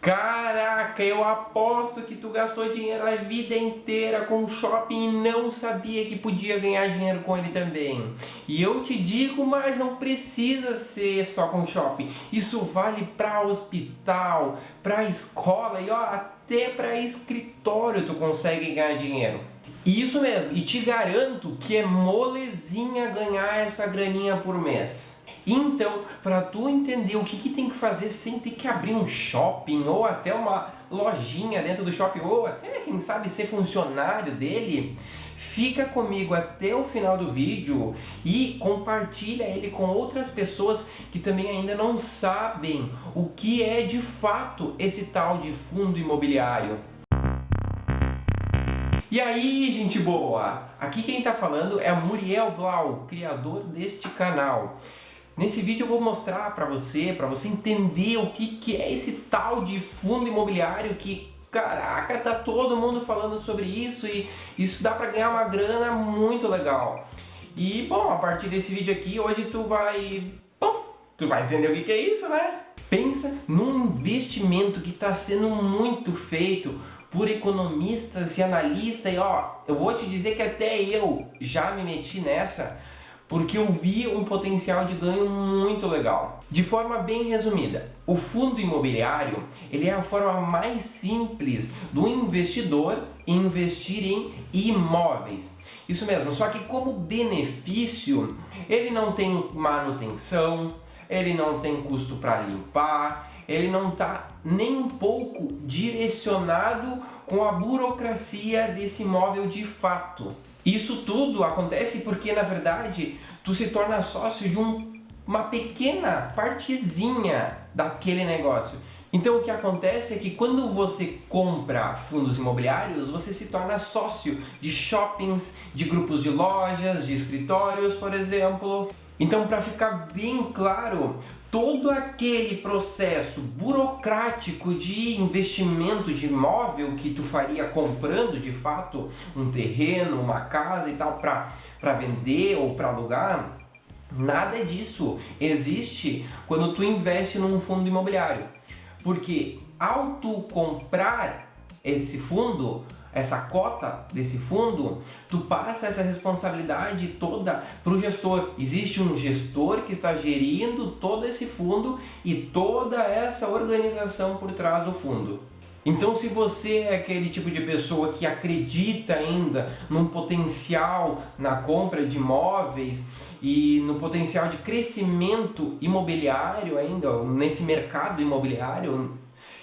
Caraca, eu aposto que tu gastou dinheiro a vida inteira com shopping e não sabia que podia ganhar dinheiro com ele também. E eu te digo, mas não precisa ser só com shopping. Isso vale para hospital, para escola e ó, até para escritório tu consegue ganhar dinheiro. Isso mesmo, e te garanto que é molezinha ganhar essa graninha por mês. Então, para tu entender o que tem que fazer sem ter que abrir um shopping ou até uma lojinha dentro do shopping ou até, quem sabe, ser funcionário dele, fica comigo até o final do vídeo e compartilha ele com outras pessoas que também ainda não sabem o que é de fato esse tal de fundo imobiliário. E aí, gente boa! Aqui quem está falando é o Muriel Blau, criador deste canal. Nesse vídeo eu vou mostrar para você entender o que é esse tal de fundo imobiliário que, caraca, tá todo mundo falando sobre isso e isso dá para ganhar uma grana muito legal. E, bom, a partir desse vídeo aqui, hoje tu vai entender o que é isso, né? Pensa num investimento que está sendo muito feito por economistas e analistas e ó, eu vou te dizer que até eu já me meti nessa porque eu vi um potencial de ganho muito legal. De forma bem resumida, o fundo imobiliário ele é a forma mais simples do investidor investir em imóveis. Isso mesmo, só que como benefício, ele não tem manutenção, ele não tem custo para limpar, ele não está nem um pouco direcionado com a burocracia desse imóvel de fato. Isso tudo acontece porque, na verdade, tu se torna sócio de uma pequena partezinha daquele negócio. Então o que acontece é que quando você compra fundos imobiliários, você se torna sócio de shoppings, de grupos de lojas, de escritórios, por exemplo. Então, para ficar bem claro, todo aquele processo burocrático de investimento de imóvel que tu faria comprando de fato um terreno, uma casa e tal para vender ou para alugar, nada disso existe quando tu investe num fundo imobiliário. Porque ao tu comprar esse fundo, essa cota desse fundo, tu passa essa responsabilidade toda para o gestor. Existe um gestor que está gerindo todo esse fundo e toda essa organização por trás do fundo. Então, se você é aquele tipo de pessoa que acredita ainda num potencial na compra de imóveis e no potencial de crescimento imobiliário ainda, nesse mercado imobiliário,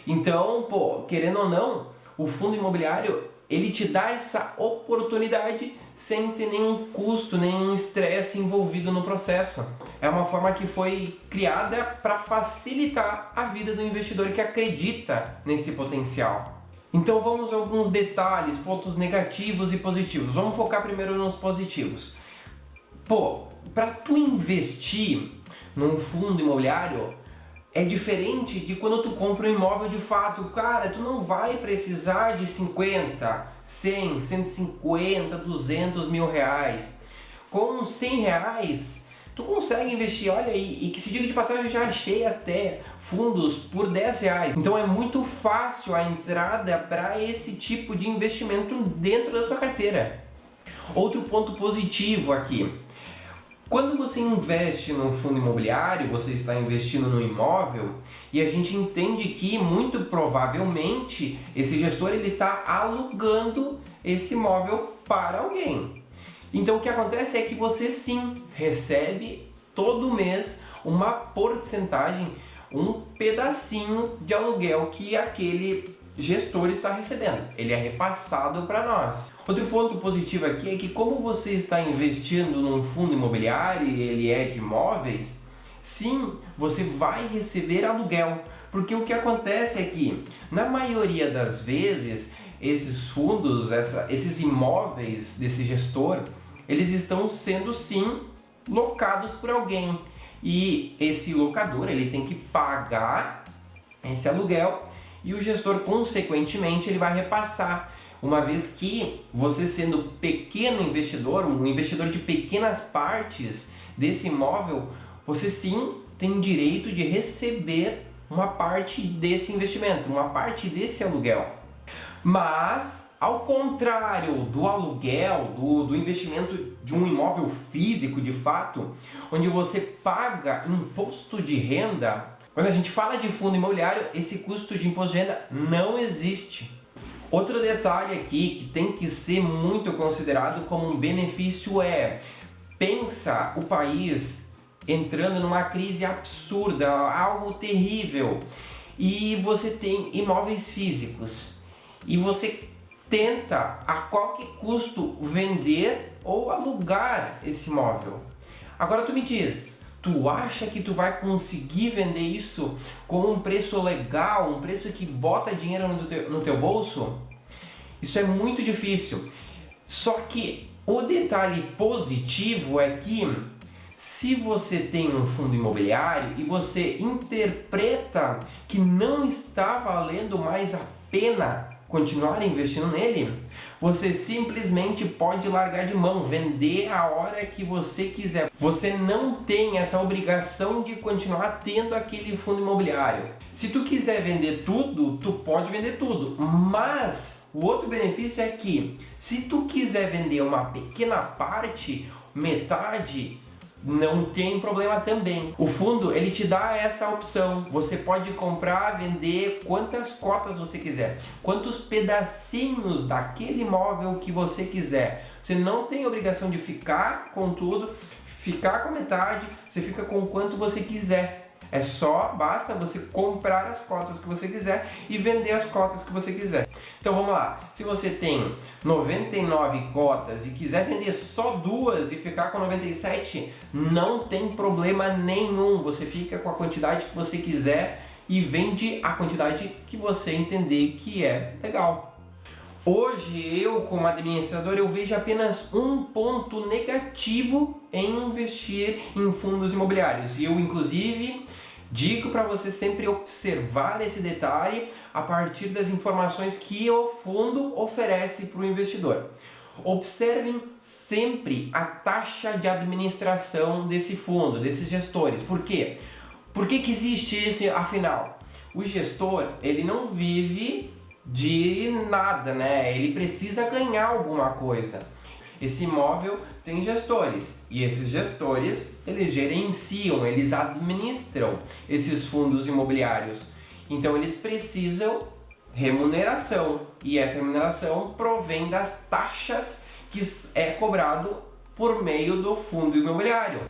então, querendo ou não, o fundo imobiliário ele te dá essa oportunidade sem ter nenhum custo, nenhum estresse envolvido no processo. É uma forma que foi criada para facilitar a vida do investidor que acredita nesse potencial. Então vamos a alguns detalhes, pontos negativos e positivos. Vamos focar primeiro nos positivos. Para tu investir num fundo imobiliário, é diferente de quando tu compra um imóvel de fato. Cara, tu não vai precisar de 50, 100, 150, 200 mil reais. Com 100 reais, tu consegue investir, olha aí, e que se diga de passagem, eu já achei até fundos por 10 reais. Então é muito fácil a entrada para esse tipo de investimento dentro da tua carteira. Outro ponto positivo aqui. Quando você investe num fundo imobiliário, você está investindo no imóvel e a gente entende que muito provavelmente esse gestor ele está alugando esse imóvel para alguém. Então o que acontece é que você sim recebe todo mês uma porcentagem, um pedacinho de aluguel que aquele gestor está recebendo. Ele é repassado para nós. Outro ponto positivo aqui é que como você está investindo num fundo imobiliário e ele é de imóveis, sim, você vai receber aluguel. Porque o que acontece é que, na maioria das vezes, esses fundos, esses imóveis desse gestor, eles estão sendo sim locados por alguém. E esse locador ele tem que pagar esse aluguel e o gestor, consequentemente, ele vai repassar, uma vez que você sendo pequeno investidor, um investidor de pequenas partes desse imóvel, você sim tem direito de receber uma parte desse investimento, uma parte desse aluguel. Mas, ao contrário do aluguel, do investimento de um imóvel físico de fato, onde você paga imposto de renda, quando a gente fala de fundo imobiliário, esse custo de imposto de renda não existe. Outro detalhe aqui que tem que ser muito considerado como um benefício pensa o país entrando numa crise absurda, algo terrível, e você tem imóveis físicos e você tenta a qualquer custo vender ou alugar esse imóvel. Agora tu me diz, tu acha que tu vai conseguir vender isso com um preço legal, um preço que bota dinheiro no teu bolso? Isso é muito difícil. Só que o detalhe positivo é que se você tem um fundo imobiliário e você interpreta que não está valendo mais a pena continuar investindo nele, você simplesmente pode largar de mão, vender a hora que você quiser. Você não tem essa obrigação de continuar tendo aquele fundo imobiliário. Se tu quiser vender tudo, tu pode vender tudo, mas o outro benefício é que se tu quiser vender uma pequena parte, metade, não tem problema também. O fundo, ele te dá essa opção. Você pode comprar, vender quantas cotas você quiser, quantos pedacinhos daquele imóvel que você quiser. Você não tem obrigação de ficar com tudo, ficar com metade, você fica com quanto você quiser. Basta você comprar as cotas que você quiser e vender as cotas que você quiser. Então vamos lá, se você tem 99 cotas e quiser vender só 2 e ficar com 97, não tem problema nenhum. Você fica com a quantidade que você quiser e vende a quantidade que você entender que é legal. Hoje eu, como administrador, eu vejo apenas um ponto negativo em investir em fundos imobiliários. E eu, inclusive, digo para você sempre observar esse detalhe a partir das informações que o fundo oferece para o investidor. Observem sempre a taxa de administração desse fundo, desses gestores. Por quê? Por que existe isso, afinal? O gestor, ele não vive de nada, né? Ele precisa ganhar alguma coisa. Esse imóvel tem gestores e esses gestores, eles gerenciam, eles administram esses fundos imobiliários. Então eles precisam remuneração e essa remuneração provém das taxas que é cobrado por meio do fundo imobiliário.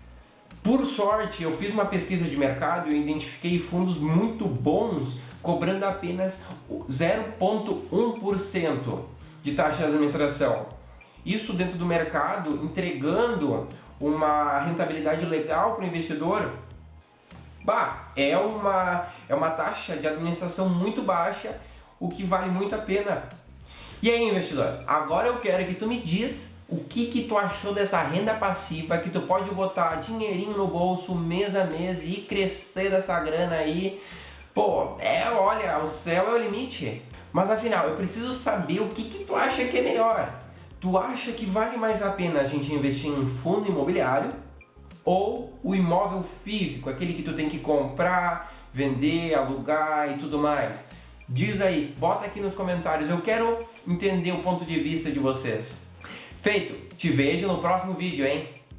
Por sorte, eu fiz uma pesquisa de mercado e identifiquei fundos muito bons cobrando apenas 0,1% de taxa de administração. Isso dentro do mercado, entregando uma rentabilidade legal para o investidor. É uma taxa de administração muito baixa, o que vale muito a pena. E aí, investidor, agora eu quero que tu me diz o que tu achou dessa renda passiva, que tu pode botar dinheirinho no bolso mês a mês e crescer essa grana aí. Olha, o céu é o limite. Mas afinal, eu preciso saber o que tu acha que é melhor. Tu acha que vale mais a pena a gente investir em fundo imobiliário ou o imóvel físico, aquele que tu tem que comprar, vender, alugar e tudo mais? Diz aí, bota aqui nos comentários, eu quero entender o ponto de vista de vocês. Feito, te vejo no próximo vídeo, hein?